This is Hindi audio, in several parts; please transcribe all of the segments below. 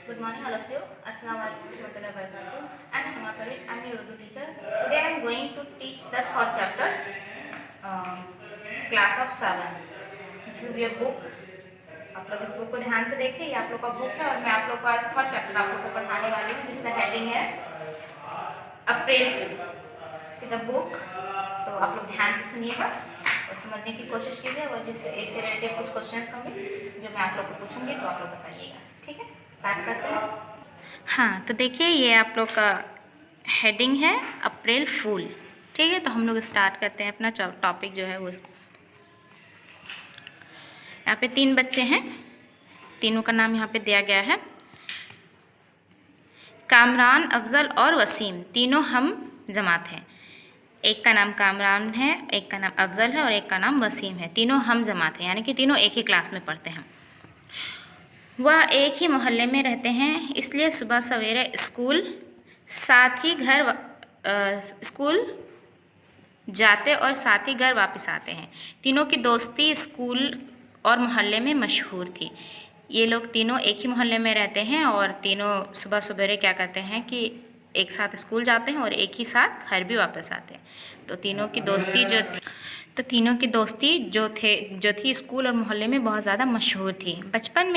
Good morning, all of you. Assalamualaikum warahmatullahi wabarakatuh. I'm Shama Parit. I'm your Urdu teacher. Today I'm going to teach the third chapter, class of 7. This is your book. आप लोग इस बुक को ध्यान से देखिए, ये आप लोग का बुक है और मैं आप लोग को आज थर्ड चैप्टर आप लोग को पढ़ाने वाली हूँ जिसका हेडिंग है अप्रैल फूल। See the book. तो आप लोग ध्यान से सुनिएगा और समझने की कोशिश कीजिए और जिससे इससे रिलेटेड कुछ क्वेश्चन होंगे जो मैं आप लोग को पूछूंगी तो आप लोग बताइएगा। ठीक है, स्टार्ट करते हैं। हाँ, तो देखिए ये आप लोग का हेडिंग है अप्रैल फूल। ठीक है, तो हम लोग स्टार्ट करते हैं अपना टॉपिक जो है वो। यहाँ पे 3 बच्चे हैं, तीनों का नाम यहाँ पे दिया गया है। कामरान, अफजल और वसीम, तीनों हम जमात हैं। एक का नाम कामरान है, एक का नाम अफजल है और एक का नाम वसीम है। तीनों हम जमात हैं, यानी कि तीनों एक ही क्लास में पढ़ते हैं। वह एक ही मोहल्ले में रहते हैं, इसलिए सुबह सवेरे स्कूल साथ ही घर स्कूल जाते और साथ ही घर वापस आते हैं। तीनों की दोस्ती स्कूल और मोहल्ले में मशहूर थी। ये लोग तीनों एक ही मोहल्ले में रहते हैं और तीनों सुबह सवेरे क्या करते हैं कि एक साथ स्कूल जाते हैं और एक ही साथ घर भी वापस आते हैं। तो तीनों की दोस्ती जो थी स्कूल और मोहल्ले में बहुत ज़्यादा मशहूर थी। बचपन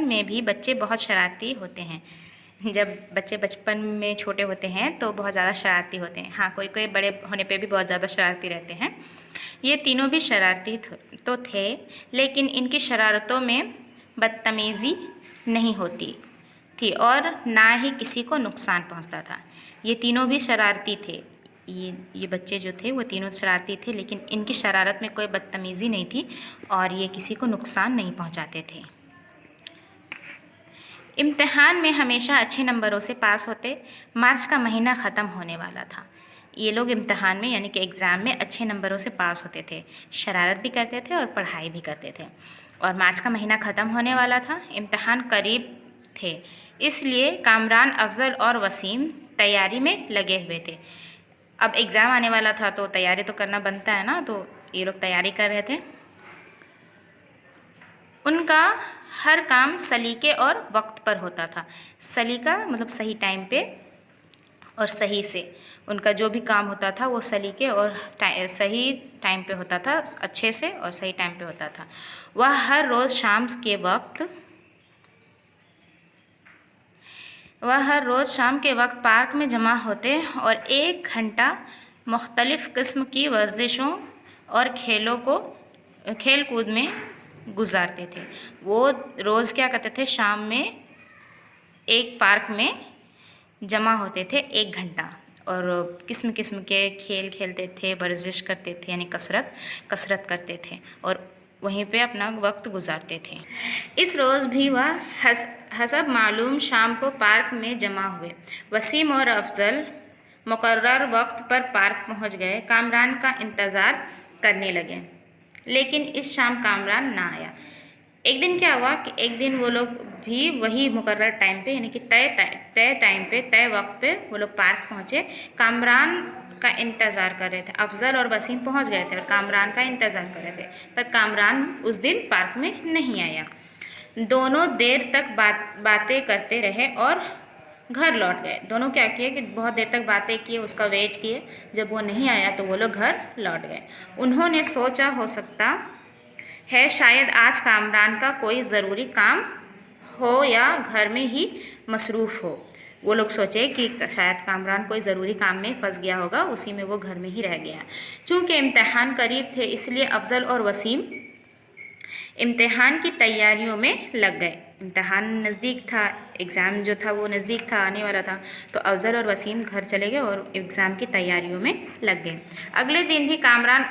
में भी बच्चे बहुत शरारती होते हैं। जब बच्चे बचपन में छोटे होते हैं तो बहुत ज़्यादा शरारती होते हैं। हाँ, कोई बड़े होने पे भी बहुत ज़्यादा शरारती रहते हैं। ये तीनों भी शरारती तो थे, लेकिन इनकी शरारतों में बदतमीज़ी नहीं होती थी और ना ही किसी को नुकसान पहुंचता था। ये तीनों भी शरारती थे। ये बच्चे जो थे वो तीनों शरारती थे, लेकिन इनकी शरारत में कोई बदतमीज़ी नहीं थी और ये किसी को नुकसान नहीं पहुंचाते थे। इम्तिहान में हमेशा अच्छे नंबरों से पास होते। मार्च का महीना ख़त्म होने वाला था। ये लोग इम्तिहान में यानी कि एग्ज़ाम में अच्छे नंबरों से पास होते थे, शरारत भी करते थे और पढ़ाई भी करते थे। और मार्च का महीना ख़त्म होने वाला था, इम्तिहान करीब थे, इसलिए कामरान, अफजल और वसीम तैयारी में लगे हुए थे। अब एग्ज़ाम आने वाला था तो तैयारी तो करना बनता है ना, तो ये लोग तैयारी कर रहे थे। उनका हर काम सलीके और वक्त पर होता था। सलीका मतलब सही टाइम पे और सही से। उनका जो भी काम होता था वो सलीके और सही टाइम पे होता था, अच्छे से और सही टाइम पे होता था। वह हर रोज़ शाम के वक्त पार्क में जमा होते और 1 घंटा मुख्तलिफ़ किस्म की वर्जिशों और खेल कूद में गुजारते थे। वो रोज़ क्या करते थे, शाम में एक पार्क में जमा होते थे 1 घंटा और किस्म किस्म के खेल खेलते थे, वर्जिश करते थे, यानी कसरत करते थे और वहीं पे अपना वक्त गुजारते थे। इस रोज़ भी वह हसब मालूम शाम को पार्क में जमा हुए। वसीम और अफजल मुकर्रर वक्त पर पार्क पहुंच गए। कामरान का इंतज़ार करने लगे, लेकिन इस शाम कामरान ना आया। एक दिन क्या हुआ कि एक दिन वो लोग भी वही मुकर्रर टाइम पे यानी कि तय टाइम पे, तय वक्त पे वो लोग पार्क पहुँचे। कामरान का इंतज़ार कर रहे थे। अफजल और वसीम पहुँच गए थे और कामरान का इंतज़ार कर रहे थे, पर कामरान उस दिन पार्क में नहीं आया। दोनों देर तक बातें करते रहे और घर लौट गए। दोनों क्या किए कि बहुत देर तक बातें किए, उसका वेट किए। जब वो नहीं आया तो वो लोग घर लौट गए। उन्होंने सोचा हो सकता है शायद आज कामरान का कोई ज़रूरी काम हो या घर में ही मसरूफ़ हो। वो लोग सोचे कि शायद कामरान कोई ज़रूरी काम में फंस गया होगा, उसी में वो घर में ही रह गया। चूँकि इम्तिहान करीब थे, इसलिए अफजल और वसीम इम्तिहान की तैयारियों में लग गए। इम्तिहान नज़दीक था, एग्ज़ाम जो था वो नज़दीक था, आने वाला था, तो अफजल और वसीम घर चले गए और एग्ज़ाम की तैयारियों में लग गए। अगले दिन भी कामरान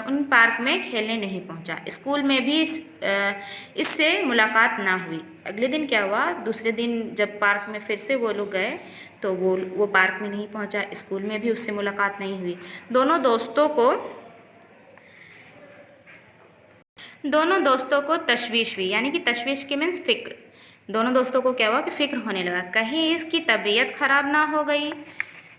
उन पार्क में खेलने नहीं पहुंचा। स्कूल में भी इससे मुलाकात ना हुई। अगले दिन क्या हुआ, दूसरे दिन जब पार्क में फिर से वो लोग गए तो वो पार्क में नहीं पहुंचा, स्कूल में भी उससे मुलाकात नहीं हुई। दोनों दोस्तों को तशवीश हुई, यानी कि तशवीश की मीन्स फिक्र। दोनों दोस्तों को क्या हुआ कि फ़िक्र होने लगा, कहीं इसकी तबीयत ख़राब ना हो गई।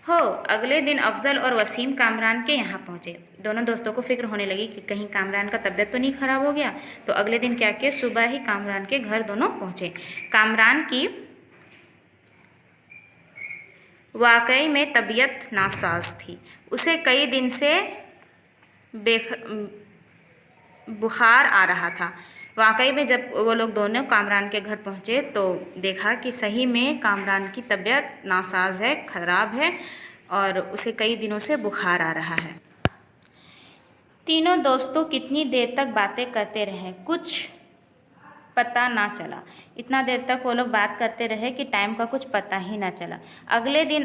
हो अगले दिन अफजल और वसीम कामरान के यहाँ पहुँचे। दोनों दोस्तों को फिक्र होने लगी कि कहीं कामरान का तबीयत तो नहीं ख़राब हो गया। तो अगले दिन क्या किया, सुबह ही कामरान के घर दोनों पहुँचे। कामरान की वाकई में तबीयत नासाज थी। उसे कई दिन से बुखार आ रहा था। वाकई में जब वो लोग दोनों कामरान के घर पहुँचे तो देखा कि सही में कामरान की तबीयत नासाज है, ख़राब है और उसे कई दिनों से बुखार आ रहा है। तीनों दोस्तों कितनी देर तक बातें करते रहे, कुछ पता ना चला। इतना देर तक वो लोग बात करते रहे कि टाइम का कुछ पता ही ना चला। अगले दिन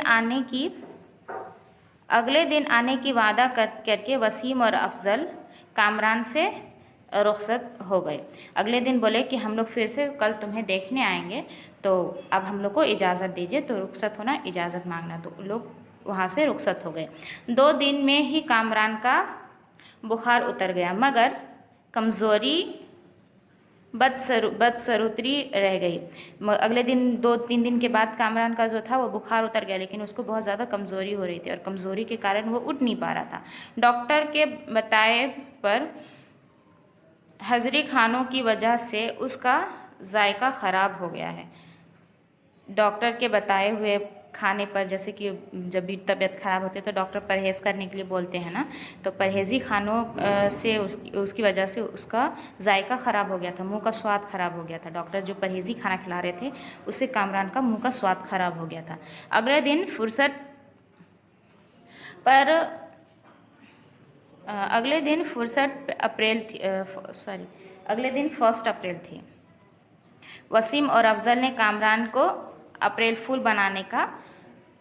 आने की वादा करके वसीम और अफजल कामरान से रुखसत हो गए। अगले दिन बोले कि हम लोग फिर से कल तुम्हें देखने आएंगे, तो अब हम लोग को इजाज़त दीजिए। तो रुखसत होना, इजाज़त मांगना, तो लोग वहाँ से रुखसत हो गए। 2 दिन में ही कामरान का बुखार उतर गया, मगर कमज़ोरी बदसरूतरी रह गई। अगले दिन 2-3 दिन के बाद कामरान का जो था वो बुखार उतर गया, लेकिन उसको बहुत ज़्यादा कमज़ोरी हो रही थी और कमज़ोरी के कारण वो उठ नहीं पा रहा था। डॉक्टर के बताए पर हज़री खानों की वजह से उसका जायका ख़राब हो गया है। डॉक्टर के बताए हुए खाने पर, जैसे कि जब भी तबीयत ख़राब होती है तो डॉक्टर परहेज़ करने के लिए बोलते हैं ना, तो परहेज़ी खानों से उसकी वजह से उसका जायका ख़राब हो गया था, मुंह का स्वाद ख़राब हो गया था। डॉक्टर जो परहेज़ी खाना खिला रहे थे उससे कामरान का मुंह का स्वाद ख़राब हो गया था। अगले दिन अगले दिन 1 अप्रैल थी। वसीम और अफजल ने कामरान को अप्रैल फूल बनाने का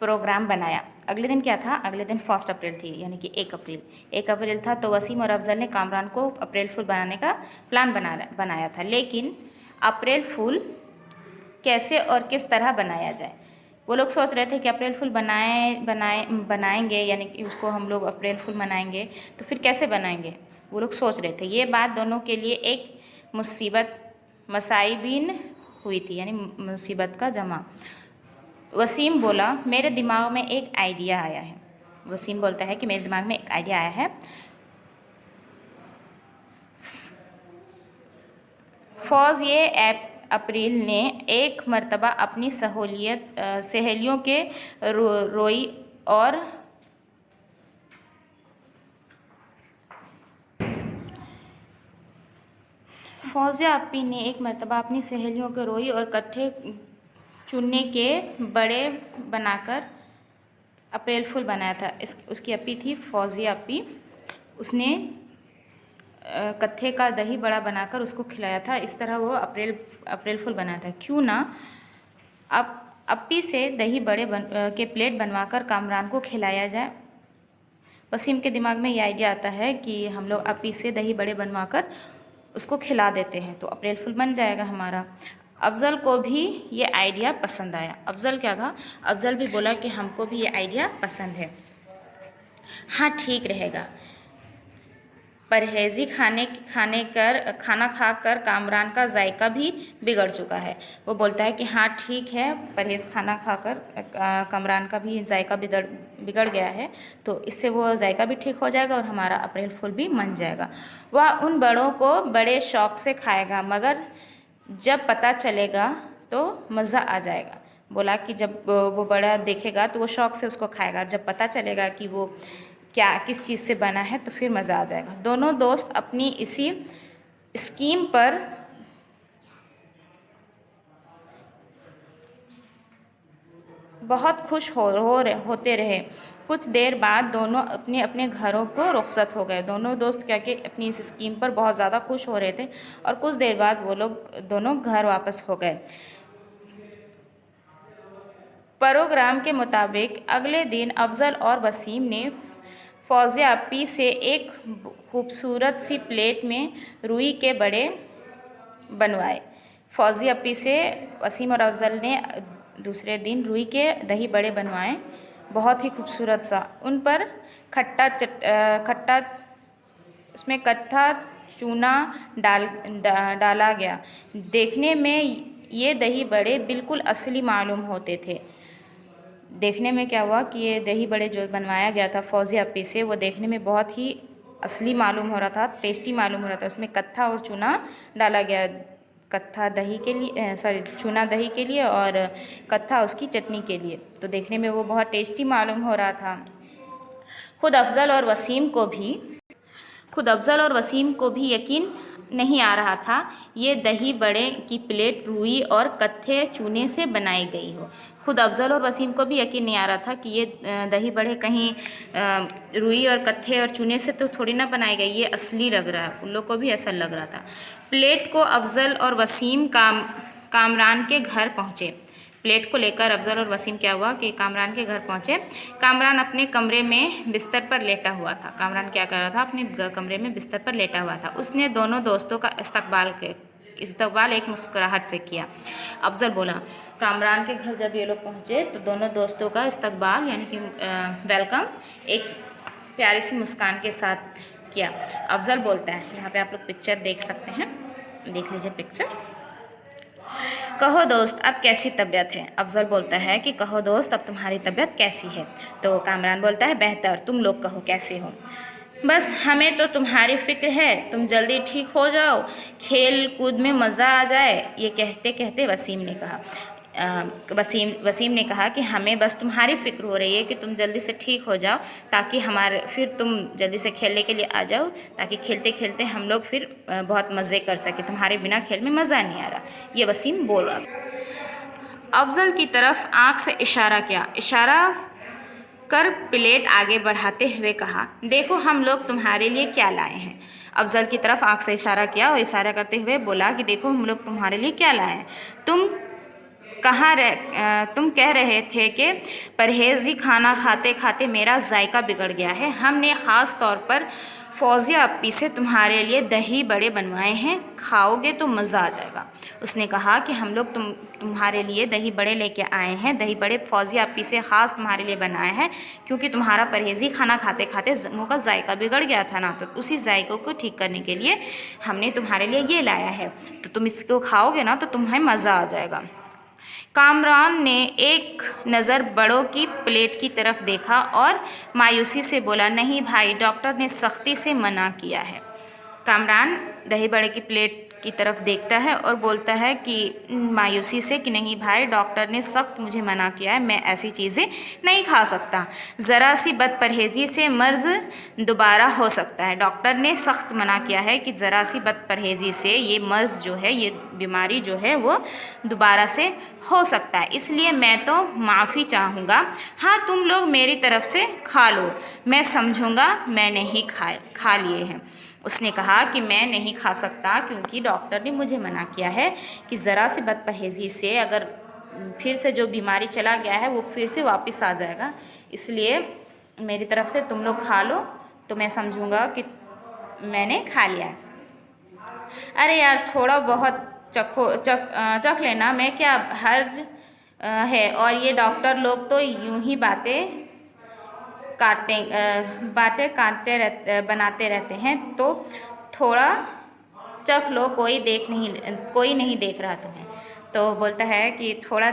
प्रोग्राम बनाया। अगले दिन क्या था, अगले दिन 1 अप्रैल थी, यानी कि 1 अप्रैल था। तो वसीम और अफजल ने कामरान को अप्रैल फूल बनाने का प्लान बनाया था। लेकिन अप्रैल फूल कैसे और किस तरह बनाया जाए, वो लोग सोच रहे थे कि अप्रैल फूल बनाएंगे, यानी कि उसको हम लोग अप्रैल फूल मनाएंगे, तो फिर कैसे बनाएंगे, वो लोग सोच रहे थे। ये बात दोनों के लिए एक मसाइबिन हुई थी, यानी मुसीबत का जमा। वसीम बोला, मेरे दिमाग में एक आइडिया आया है। वसीम बोलता है कि मेरे दिमाग में एक आइडिया आया है। फौज ये अप्रैल ने एक मर्तबा अपनी सहेलियों के रोई और फौजिया अपी ने एक मर्तबा अपनी सहेलियों को रोई और कट्ठे चुनने के बड़े बनाकर अप्रैल फूल बनाया था। उसकी अपी थी फौजिया अपी। उसने कत्थे का दही बड़ा बनाकर उसको खिलाया था। इस तरह वो अप्रैल फूल बनाया था। क्यों ना अपी से दही बड़े के प्लेट बनवाकर कामरान को खिलाया जाए। वसीम के दिमाग में ये आइडिया आता है कि हम लोग अपी से दही बड़े बनवाकर उसको खिला देते हैं, तो अप्रैल फूल बन जाएगा हमारा। अफजल को भी ये आइडिया पसंद आया। अफजल क्या था, अफजल भी बोला कि हमको भी ये आइडिया पसंद है, हाँ ठीक रहेगा। परहेज़ी खाना खाकर कामरान का जायका भी बिगड़ चुका है। वो बोलता है कि हाँ ठीक है, परहेज़ खाना खाकर कामरान का भी जायका बिगड़ गया है, तो इससे वो जायका भी ठीक हो जाएगा और हमारा अप्रैल फूल भी बन जाएगा। वह उन बड़ों को बड़े शौक़ से खाएगा, मगर जब पता चलेगा तो मज़ा आ जाएगा। बोला कि जब वो बड़ा देखेगा तो वो शौक़ से उसको खाएगा, जब पता चलेगा कि वो किस चीज़ से बना है तो फिर मज़ा आ जाएगा। दोनों दोस्त अपनी इसी स्कीम पर बहुत खुश होते रहे। कुछ देर बाद दोनों अपने अपने घरों को रुखसत हो गए। दोनों दोस्त क्या कि अपनी इस स्कीम पर बहुत ज़्यादा खुश हो रहे थे और कुछ देर बाद वो लोग दोनों घर वापस हो गए। प्रोग्राम के मुताबिक अगले दिन अफजल और वसीम ने फौजिया अपी से एक खूबसूरत सी प्लेट में रुई के बड़े बनवाए। फौजिया अपी से वसीम और अफजल ने दूसरे दिन रुई के दही बड़े बनवाए, बहुत ही खूबसूरत सा। उन पर उसमें कट्ठा चूना डाला गया। देखने में ये दही बड़े बिल्कुल असली मालूम होते थे। देखने में क्या हुआ कि ये दही बड़े जो बनवाया गया था फौजिया अप्पी से, वो देखने में बहुत ही असली मालूम हो रहा था, टेस्टी मालूम हो रहा था। उसमें कत्था और चूना डाला गया, कत्था दही के लिए, सॉरी चूना दही के लिए और कत्था उसकी चटनी के लिए। तो देखने में वो बहुत टेस्टी मालूम हो रहा था। खुद अफजल और वसीम को भी यकीन नहीं आ रहा था ये दही बड़े की प्लेट रुई और कत्थे चूने से बनाई गई हो। खुद अफजल और वसीम को भी यकीन नहीं आ रहा था कि ये दही बड़े कहीं रुई और कत्थे और चूने से तो थोड़ी ना बनाई गई, ये असली लग रहा है। उन लोग को भी ऐसा लग रहा था। प्लेट को अफजल और वसीम कामरान के घर पहुँचे। प्लेट को लेकर अफजल और वसीम क्या हुआ कि कामरान के घर पहुँचे। कामरान अपने कमरे में बिस्तर पर लेटा हुआ था। कामरान क्या कर रहा था? अपने कमरे में बिस्तर पर लेटा हुआ था। उसने दोनों दोस्तों का इस्तकबाल एक मुस्कुराहट से किया। अफजल बोला, कामरान के घर जब ये लोग पहुँचे तो दोनों दोस्तों का इस्तकबाल यानी कि वेलकम एक प्यारी सी मुस्कान के साथ किया। अफजल बोलता है, यहाँ पे आप लोग पिक्चर देख सकते हैं, देख लीजिए पिक्चर। कहो दोस्त अब कैसी तबीयत है? अफजल बोलता है कि कहो दोस्त अब तुम्हारी तबीयत कैसी है? तो कामरान बोलता है, बेहतर, तुम लोग कहो कैसे हो? बस हमें तो तुम्हारी फिक्र है, तुम जल्दी ठीक हो जाओ, खेल कूद में मज़ा आ जाए। ये कहते कहते वसीम ने कहा वसीम ने कहा कि हमें बस तुम्हारी फ़िक्र हो रही है कि तुम जल्दी से ठीक हो जाओ, ताकि फिर तुम जल्दी से खेलने के लिए आ जाओ, ताकि खेलते खेलते हम लोग फिर बहुत मज़े कर सकें। तुम्हारे बिना खेल में मज़ा नहीं आ रहा, ये वसीम बोल रहा। अफजल की तरफ आँख से इशारा किया, इशारा कर प्लेट आगे बढ़ाते हुए कहा, देखो हम लोग तुम्हारे लिए क्या लाए हैं। अफजल की तरफ आँख से इशारा किया और इशारा करते हुए बोला कि देखो हम लोग तुम्हारे लिए क्या लाए हैं। तुम कह रहे थे कि परहेजी खाना खाते खाते मेरा जायका बिगड़ गया है। हमने ख़ास तौर पर फौजिया अप्पी से तुम्हारे लिए दही बड़े बनवाए हैं, खाओगे तो मज़ा आ जाएगा। उसने कहा कि हम लोग तुम्हारे लिए दही बड़े लेके आए हैं, दही बड़े फौजिया अप्पी से ख़ास तुम्हारे लिए बनाए हैं, क्योंकि तुम्हारा परहेजी खाना खाते खाते मुँह का जायका बिगड़ गया था ना, तो उसी जायके को ठीक करने के लिए हमने तुम्हारे लिए ये लाया है, तो तुम इसको खाओगे ना तो तुम्हें मज़ा आ जाएगा। कामरान ने एक नज़र बड़ों की प्लेट की तरफ देखा और मायूसी से बोला, नहीं भाई, डॉक्टर ने सख्ती से मना किया है। कामरान दही बड़े की प्लेट की तरफ देखता है और बोलता है कि मायूसी से कि नहीं भाई, डॉक्टर ने सख्त मुझे मना किया है, मैं ऐसी चीज़ें नहीं खा सकता। ज़रा सी बदपरहेज़ी से मर्ज़ दोबारा हो सकता है। डॉक्टर ने सख्त मना किया है कि ज़रा सी बदपरहेज़ी से ये मर्ज़ जो है, ये बीमारी जो है वो दोबारा से हो सकता है, इसलिए मैं तो माफ़ी चाहूँगा। हाँ, तुम लोग मेरी तरफ से खा लो, मैं समझूँगा मैंने ही खा लिए हैं। उसने कहा कि मैं नहीं खा सकता क्योंकि डॉक्टर ने मुझे मना किया है कि ज़रा सी बदपरहेज़ी से अगर फिर से जो बीमारी चला गया है वो फिर से वापस आ जाएगा, इसलिए मेरी तरफ से तुम लोग खा लो तो मैं समझूंगा कि मैंने खा लिया है। अरे यार, थोड़ा बहुत चख लेना में क्या हर्ज है, और ये डॉक्टर लोग तो यूं ही बातें बनाते रहते हैं, तो थोड़ा चख लो, कोई नहीं देख रहा तुम्हें। तो बोलता है कि थोड़ा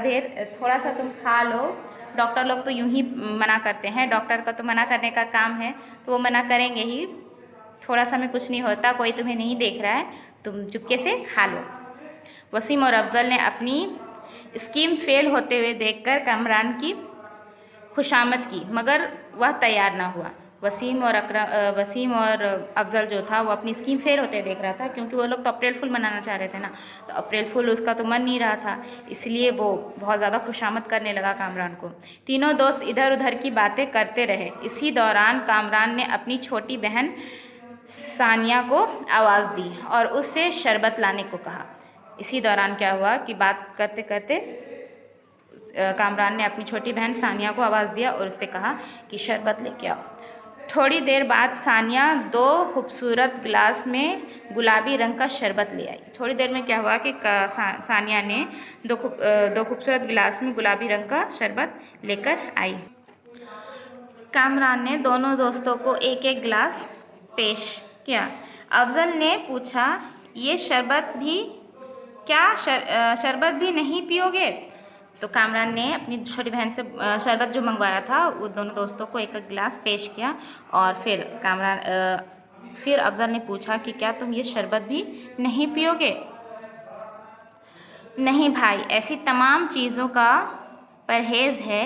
सा तुम खा लो, डॉक्टर लोग तो यूं ही मना करते हैं, डॉक्टर का तो मना करने का काम है, तो वो मना करेंगे ही। थोड़ा सा में कुछ नहीं होता, कोई तुम्हें नहीं देख रहा है, तुम चुपके से खा लो। वसीम और अफजल ने अपनी स्कीम फेल होते हुए देखकर कामरान की खुशामद की, मगर वह तैयार ना हुआ। वसीम और अफजल जो था वो अपनी स्कीम फेल होते देख रहा था, क्योंकि वो लोग तो अप्रैल फुल मनाना चाह रहे थे ना, तो अप्रैल फुल उसका तो मन नहीं रहा था, इसलिए वो बहुत ज़्यादा खुशामद करने लगा कामरान को। तीनों दोस्त इधर उधर की बातें करते रहे। इसी दौरान कामरान ने अपनी छोटी बहन सानिया को आवाज़ दी और उससे शरबत लाने को कहा। इसी दौरान क्या हुआ कि बात करते करते कामरान ने अपनी छोटी बहन सानिया को आवाज़ दिया और उससे कहा कि शरबत लेके आओ। थोड़ी देर बाद सानिया 2 खूबसूरत गिलास में गुलाबी रंग का शरबत ले आई। थोड़ी देर में क्या हुआ कि सानिया ने 2 खूबसूरत गिलास में गुलाबी रंग का शरबत लेकर आई। कामरान ने दोनों दोस्तों को एक एक गिलास पेश किया। अफजल ने पूछा, ये शरबत भी नहीं पियोगे? तो कामरान ने अपनी छोटी बहन से शरबत जो मंगवाया था वो दोनों दोस्तों को एक एक गिलास पेश किया और फिर अफजल ने पूछा कि क्या तुम ये शरबत भी नहीं पियोगे? नहीं भाई, ऐसी तमाम चीज़ों का परहेज़ है।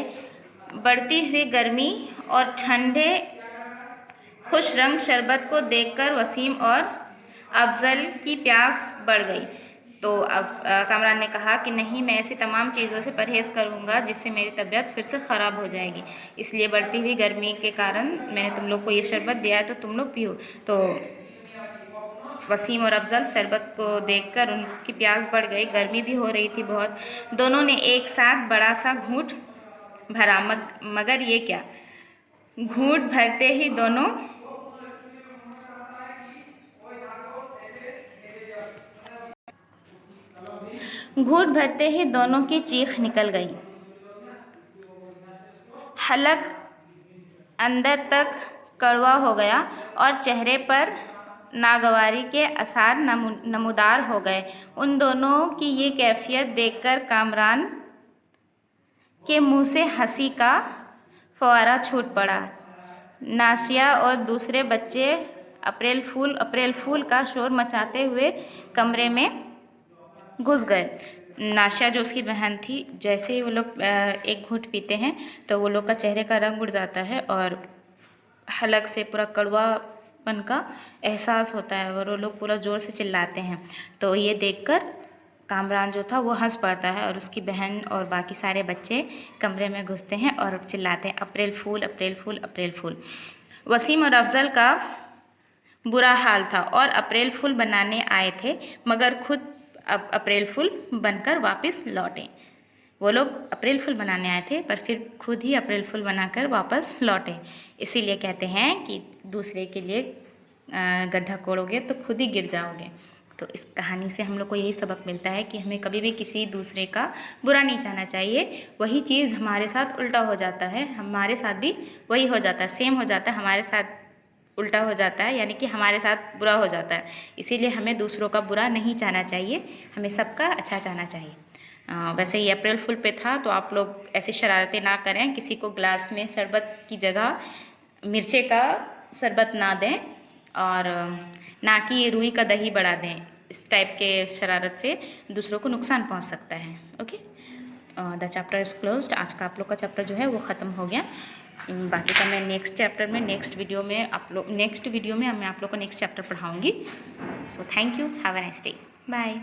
बढ़ती हुई गर्मी और ठंडे खुश रंग शरबत को देखकर वसीम और अफजल की प्यास बढ़ गई। तो अब कामरान ने कहा कि नहीं, मैं ऐसी तमाम चीज़ों से परहेज़ करूँगा जिससे मेरी तबीयत फिर से ख़राब हो जाएगी, इसलिए बढ़ती हुई गर्मी के कारण मैंने तुम लोग को ये शरबत दिया है, तो तुम लोग पियो। तो वसीम और अफजल शरबत को देखकर उनकी प्यास बढ़ गई, गर्मी भी हो रही थी बहुत। दोनों ने एक साथ बड़ा सा घूंट भरा, मगर ये क्या, घूंट भरते ही दोनों की चीख निकल गई। हलक अंदर तक कड़वा हो गया और चेहरे पर नागवारी के आसार नमूदार हो गए। उन दोनों की ये कैफियत देखकर कामरान के मुंह से हंसी का फव्वारा छूट पड़ा। नाशिया और दूसरे बच्चे अप्रैल फूल का शोर मचाते हुए कमरे में घुस गए। नाशिया जो उसकी बहन थी, जैसे ही वो लोग एक घूंट पीते हैं तो वो लोग का चेहरे का रंग उड़ जाता है और हलक से पूरा कड़वापन का एहसास होता है और वो लोग पूरा ज़ोर से चिल्लाते हैं। तो ये देखकर कामरान जो था वो हंस पड़ता है और उसकी बहन और बाकी सारे बच्चे कमरे में घुसते हैं और चिल्लाते हैं, अप्रैल फूल, अप्रैल फूल, अप्रैल फूल। वसीम और अफजल का बुरा हाल था और अप्रैल फूल बनाने आए थे, मगर खुद अब अप्रैल फूल बनकर वापस लौटे। वो लोग अप्रैल फूल बनाने आए थे पर फिर खुद ही अप्रैल फूल बनाकर वापस लौटे। इसीलिए कहते हैं कि दूसरे के लिए गड्ढा कोड़ोगे तो खुद ही गिर जाओगे। तो इस कहानी से हम लोग को यही सबक मिलता है कि हमें कभी भी किसी दूसरे का बुरा नहीं चाहना चाहिए। वही चीज़ हमारे साथ उल्टा हो जाता है, हमारे साथ भी वही हो जाता है, सेम हो जाता है, हमारे साथ उल्टा हो जाता है, यानी कि हमारे साथ बुरा हो जाता है। इसीलिए हमें दूसरों का बुरा नहीं चाहना चाहिए, हमें सबका अच्छा चाहना चाहिए। वैसे ये अप्रैल फूल पे था, तो आप लोग ऐसी शरारतें ना करें, किसी को ग्लास में शरबत की जगह मिर्चे का शरबत ना दें और ना कि रूई का दही बढ़ा दें। इस टाइप के शरारत से दूसरों को नुकसान पहुंच सकता है। Okay, the chapter is closed. आज का आप लोग का चैप्टर जो है वो ख़त्म हो गया। बाकी का मैं नेक्स्ट चैप्टर में नेक्स्ट वीडियो में मैं आप लोग को नेक्स्ट चैप्टर पढ़ाऊँगी। So thank you, have a nice day, bye.